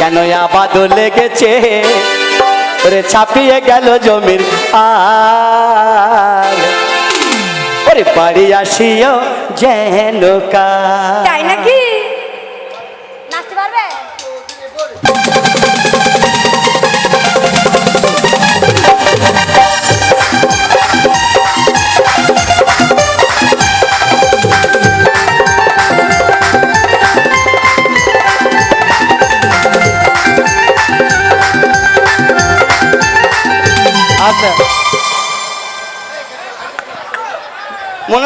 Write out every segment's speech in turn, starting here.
কেন আবাদ লেগেছে ওরে ছাপিয়ে গেল জমির আর ওরে বাড়ি আসিও যেন কাল। তাই নাকি? নাচতে পারবে? আচ্ছা মনে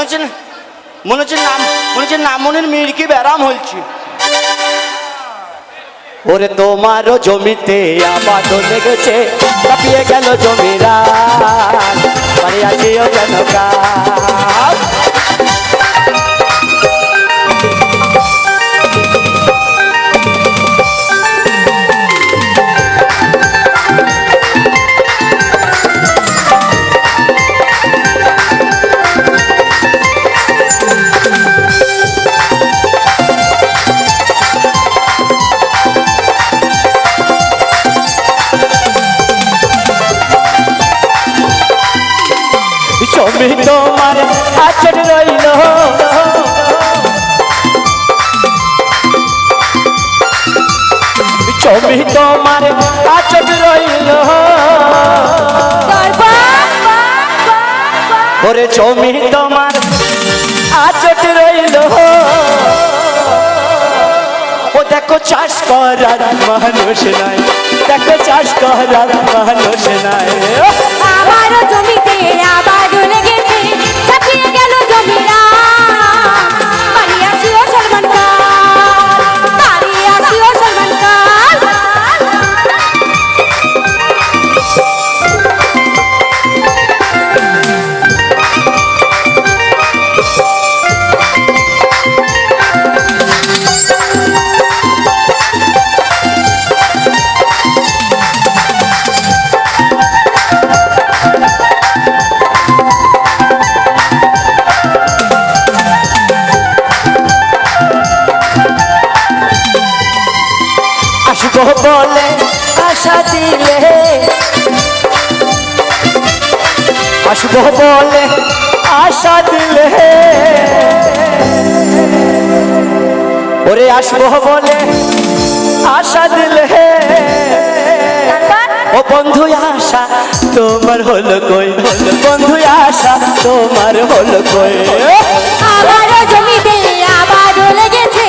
হচ্ছে নামনের মির্কি ব্যারাম হলছি। ওরে তোমারও জমিতে আবাদ লেগেছে ছাপিয়ে গেল জমিরা বাড়ি আসিও যেন কাল। জমি তোমার আচর রইল জমি তোমার আচর রইল ওরে জমি তোমার আচর রইল ও দেখো চাষ করার মানুষ নাই দেখো চাষ করার মানুষ নাই। আমারও জমিতে আবাদ লেগেছে ছাপিয়ে গেল জমিরা বাড়ি আসিও সলমান কাল বাড়ি আসিও সলমান কাল। আসবো বলে আশা দিলে আসবো বলে আশা দিলে ওরে আসবো বলে আশা দিলে ও বন্ধু আশা তোমার হলো কই বন্ধু আশা তোমার হলো কই। আমারও জমিতে আবাদ লেগেছে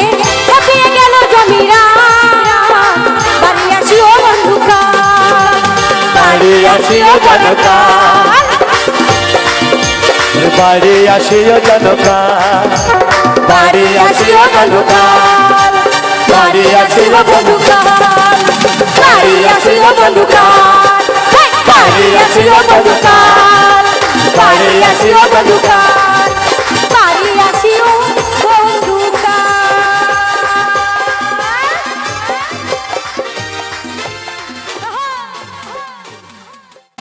ছাপিয়ে গেল জমিরা বাড়ি আসিও বন্ধু কাল বাড়ি আসিও যেন কাল বাড়ি আসিও যেন কাল বাড়ি আসিও যেন কাল বাড়ি আসিও বন্ধু কাল বাড়ি আসিও বন্ধু কাল বাড়ি আসিও বন্ধু